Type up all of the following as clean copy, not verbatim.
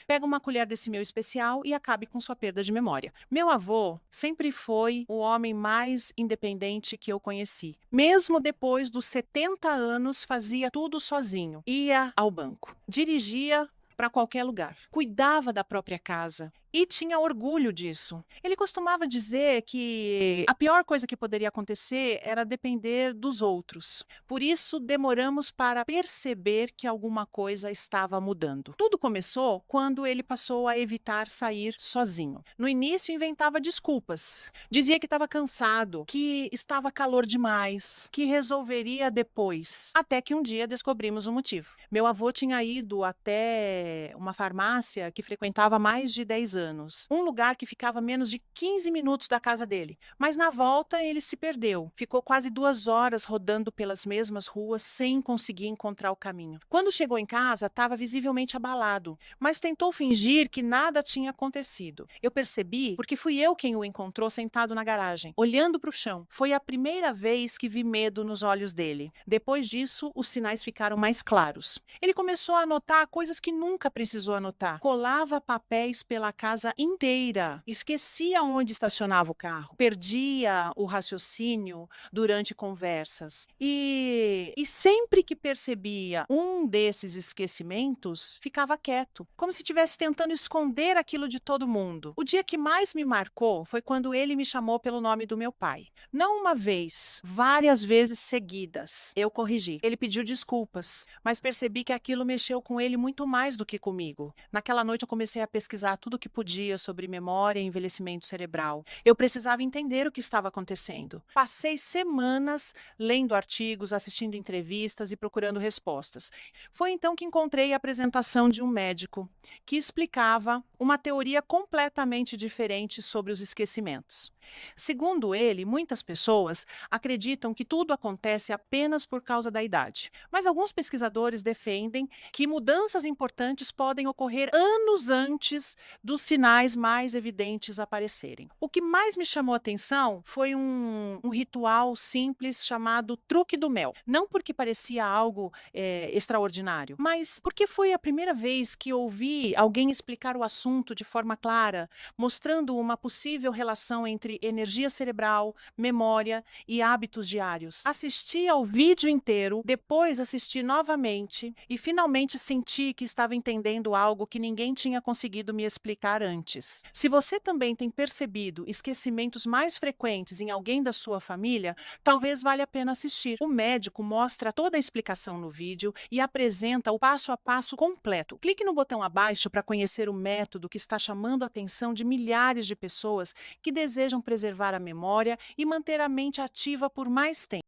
Pega uma colher desse meu especial e acabe com sua perda de memória. Meu avô sempre foi o homem mais independente que eu conheci. Mesmo depois dos 70 anos, fazia tudo sozinho. Ia ao banco, dirigia para qualquer lugar, cuidava da própria casa e tinha orgulho disso. Ele costumava dizer que a pior coisa que poderia acontecer era depender dos outros. Por isso, demoramos para perceber que alguma coisa estava mudando. Tudo começou quando ele passou a evitar sair sozinho. No início, inventava desculpas. Dizia que estava cansado, que estava calor demais, que resolveria depois. Até que um dia descobrimos o motivo. Meu avô tinha ido até uma farmácia que frequentava há mais de 10 anos. Um lugar que ficava a menos de 15 minutos da casa dele. Mas na volta ele se perdeu. Ficou quase 2 horas rodando pelas mesmas ruas sem conseguir encontrar o caminho. Quando chegou em casa, estava visivelmente abalado, mas tentou fingir que nada tinha acontecido. Eu percebi porque fui eu quem o encontrou sentado na garagem, olhando para o chão. Foi a primeira vez que vi medo nos olhos dele. Depois disso, os sinais ficaram mais claros. Ele começou a anotar coisas que nunca precisou anotar. Colava papéis pela casa inteira. Esquecia onde estacionava o carro. Perdia o raciocínio durante conversas. E sempre que percebia um desses esquecimentos, ficava quieto, como se estivesse tentando esconder aquilo de todo mundo. O dia que mais me marcou foi quando ele me chamou pelo nome do meu pai. Não uma vez, várias vezes seguidas. Eu corrigi. Ele pediu desculpas, mas percebi que aquilo mexeu com ele muito mais do que comigo. Naquela noite eu comecei a pesquisar tudo o que podia sobre memória e envelhecimento cerebral. Eu precisava entender o que estava acontecendo. Passei semanas lendo artigos, assistindo entrevistas e procurando respostas. Foi então que encontrei a apresentação de um médico que explicava uma teoria completamente diferente sobre os esquecimentos. Segundo ele, muitas pessoas acreditam que tudo acontece apenas por causa da idade, mas alguns pesquisadores defendem que mudanças importantes podem ocorrer anos antes dos sinais mais evidentes aparecerem. O que mais me chamou a atenção foi um ritual simples chamado truque do mel. Não porque parecia algo extraordinário, mas porque foi a primeira vez que ouvi alguém explicar o assunto de forma clara, mostrando uma possível relação entre energia cerebral, memória e hábitos diários. Assisti ao vídeo inteiro, depois assisti novamente e finalmente senti que estava entendendo algo que ninguém tinha conseguido me explicar antes. Se você também tem percebido esquecimentos mais frequentes em alguém da sua família, talvez valha a pena assistir. O médico mostra toda a explicação no vídeo e apresenta o passo a passo completo. Clique no botão abaixo para conhecer o método que está chamando a atenção de milhares de pessoas que desejam preservar a memória e manter a mente ativa por mais tempo.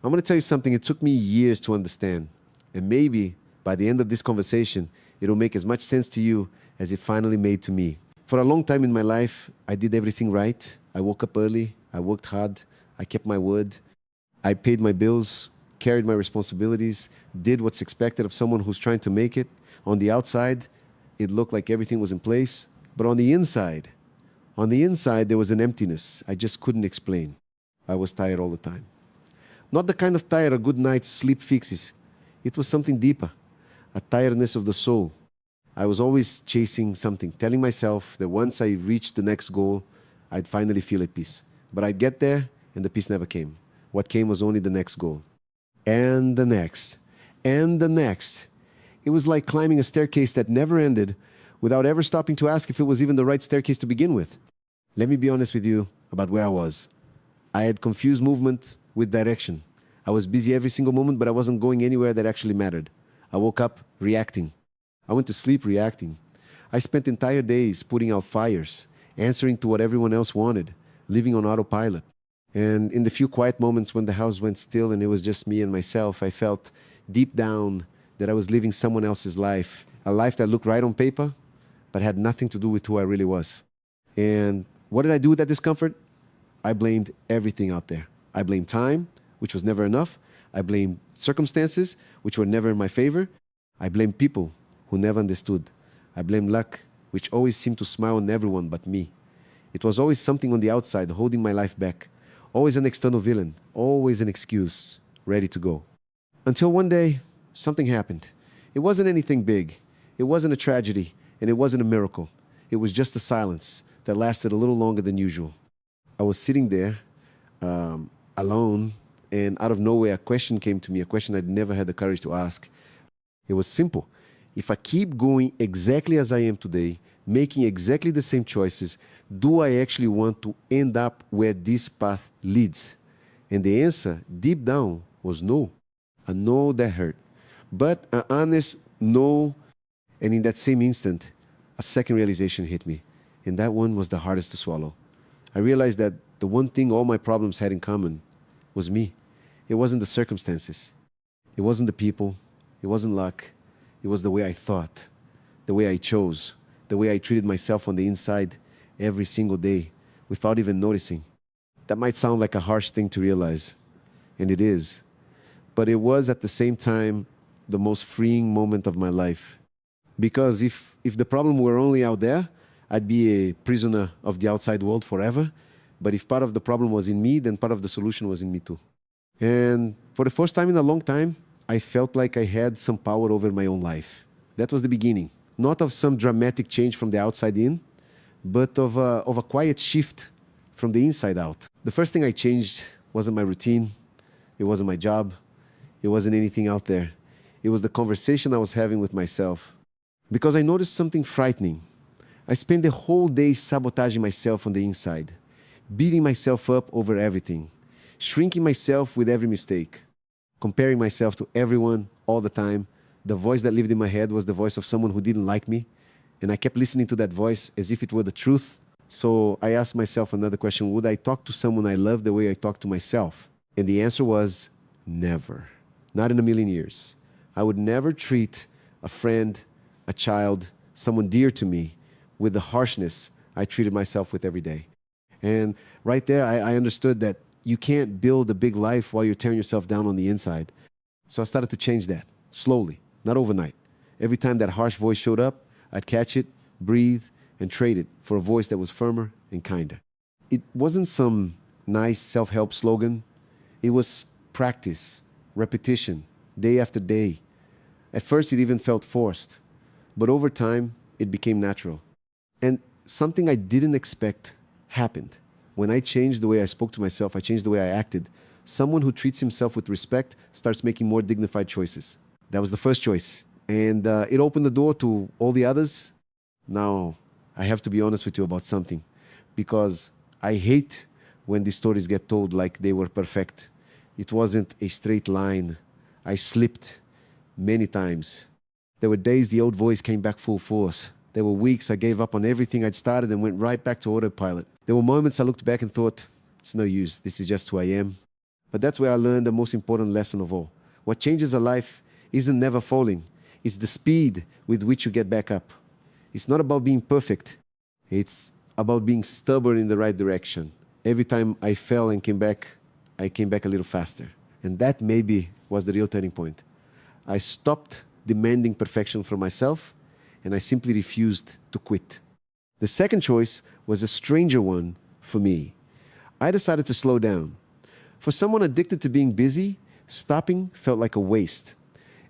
I'm going to tell you something. It took me years to understand. And maybe by the end of this conversation, it'll make as much sense to you as it finally made to me. For a long time in my life, I did everything right. I woke up early. I worked hard. I kept my word. I paid my bills, carried my responsibilities, did what's expected of someone who's trying to make it. On the outside, it looked like everything was in place. But on the inside, there was an emptiness I just couldn't explain. I was tired all the time. Not the kind of tired a good night's sleep fixes. It was something deeper, a tiredness of the soul. I was always chasing something, telling myself that once I reached the next goal, I'd finally feel at peace. But I'd get there, and the peace never came. What came was only the next goal. And the next. And the next. It was like climbing a staircase that never ended without ever stopping to ask if it was even the right staircase to begin with. Let me be honest with you about where I was. I had confused movement with direction. I was busy every single moment, but I wasn't going anywhere that actually mattered. I woke up reacting. I went to sleep reacting. I spent entire days putting out fires, answering to what everyone else wanted, living on autopilot. And in the few quiet moments when the house went still and it was just me and myself, I felt deep down that I was living someone else's life, a life that looked right on paper, but had nothing to do with who I really was. And what did I do with that discomfort? I blamed everything out there. I blamed time, which was never enough. I blamed circumstances, which were never in my favor. I blamed people who never understood. I blamed luck, which always seemed to smile on everyone but me. It was always something on the outside holding my life back. Always an external villain, always an excuse, ready to go. Until one day, something happened. It wasn't anything big. It wasn't a tragedy, and it wasn't a miracle. It was just a silence that lasted a little longer than usual. I was sitting there, alone, and out of nowhere, a question came to me, a question I'd never had the courage to ask. It was simple. If I keep going exactly as I am today, making exactly the same choices, do I actually want to end up where this path leads? And the answer, deep down, was no. A no that hurt. But an honest no, and in that same instant, a second realization hit me. And that one was the hardest to swallow. I realized that the one thing all my problems had in common was me. It wasn't the circumstances. It wasn't the people. It wasn't luck. It was the way I thought, the way I chose, the way I treated myself on the inside every single day without even noticing. That might sound like a harsh thing to realize, and it is. But it was at the same time the most freeing moment of my life. Because if the problem were only out there, I'd be a prisoner of the outside world forever. But if part of the problem was in me, then part of the solution was in me too. And for the first time in a long time, I felt like I had some power over my own life. That was the beginning. Not of some dramatic change from the outside in, but of a quiet shift from the inside out. The first thing I changed wasn't my routine. It wasn't my job. It wasn't anything out there. It was the conversation I was having with myself. Because I noticed something frightening. I spent the whole day sabotaging myself on the inside, beating myself up over everything, shrinking myself with every mistake, comparing myself to everyone all the time. The voice that lived in my head was the voice of someone who didn't like me, and I kept listening to that voice as if it were the truth. So I asked myself another question: would I talk to someone I love the way I talk to myself? And the answer was never. Not in a million years. I would never treat a friend, a child, someone dear to me with the harshness I treated myself with every day. And right there, I understood that you can't build a big life while you're tearing yourself down on the inside. So I started to change that, slowly, not overnight. Every time that harsh voice showed up, I'd catch it, breathe, and trade it for a voice that was firmer and kinder. It wasn't some nice self-help slogan. It was practice, repetition, day after day. At first, it even felt forced. But over time, it became natural. And something I didn't expect happened. When I changed the way I spoke to myself, I changed the way I acted. Someone who treats himself with respect starts making more dignified choices. That was the first choice. And it opened the door to all the others. Now, I have to be honest with you about something. Because I hate when these stories get told like they were perfect. It wasn't a straight line. I slipped many times. There were days the old voice came back full force. There were weeks I gave up on everything I'd started and went right back to autopilot. There were moments I looked back and thought, it's no use, this is just who I am. But that's where I learned the most important lesson of all. What changes a life isn't never falling. It's the speed with which you get back up. It's not about being perfect. It's about being stubborn in the right direction. Every time I fell and came back, I came back a little faster. And that maybe was the real turning point. I stopped demanding perfection from myself, and I simply refused to quit. The second choice was a stranger one for me. I decided to slow down. For someone addicted to being busy, stopping felt like a waste.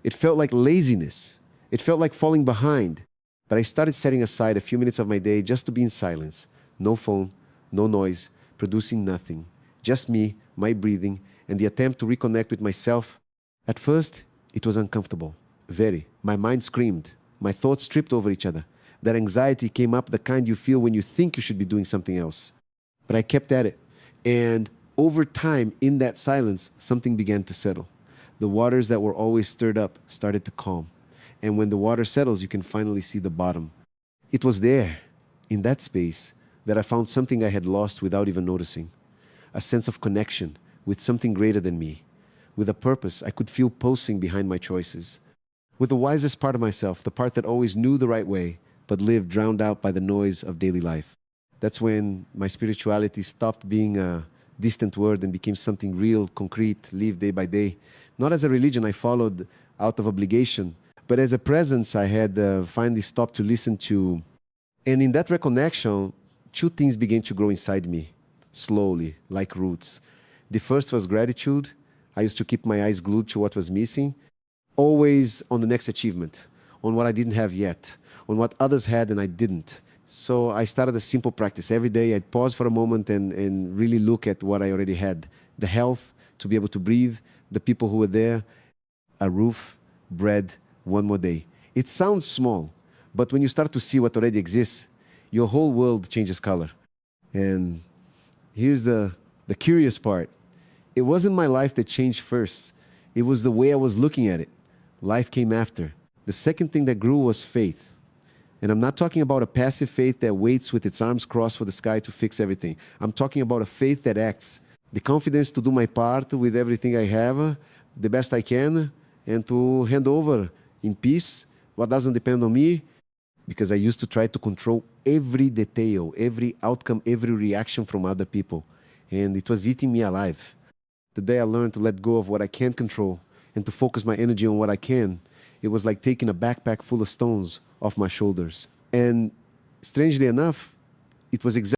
It felt like laziness. It felt like falling behind. But I started setting aside a few minutes of my day just to be in silence. No phone, no noise, producing nothing. Just me, my breathing, and the attempt to reconnect with myself. At first, it was uncomfortable. Very. My mind screamed. My thoughts tripped over each other. That anxiety came up, the kind you feel when you think you should be doing something else. But I kept at it. And over time, in that silence, something began to settle. The waters that were always stirred up started to calm. And when the water settles, you can finally see the bottom. It was there, in that space, that I found something I had lost without even noticing. A sense of connection with something greater than me. With a purpose I could feel pulsing behind my choices. With the wisest part of myself, the part that always knew the right way, but lived drowned out by the noise of daily life. That's when my spirituality stopped being a distant word and became something real, concrete, lived day by day. Not as a religion I followed out of obligation, but as a presence I had finally stopped to listen to. And in that reconnection, two things began to grow inside me, slowly, like roots. The first was gratitude. I used to keep my eyes glued to what was missing, always on the next achievement, on what I didn't have yet, on what others had and I didn't. So I started a simple practice. Every day I'd pause for a moment and really look at what I already had. The health, to be able to breathe, the people who were there, a roof, bread, one more day. It sounds small, but when you start to see what already exists, your whole world changes color. And here's the curious part. It wasn't my life that changed first. It was the way I was looking at it. Life came after. The second thing that grew was faith. And I'm not talking about a passive faith that waits with its arms crossed for the sky to fix everything. I'm talking about a faith that acts. The confidence to do my part with everything I have, the best I can, and to hand over in peace what doesn't depend on me, because I used to try to control every detail, every outcome, every reaction from other people. And it was eating me alive. The day I learned to let go of what I can't control and to focus my energy on what I can, it was like taking a backpack full of stones off my shoulders. And strangely enough, it was exactly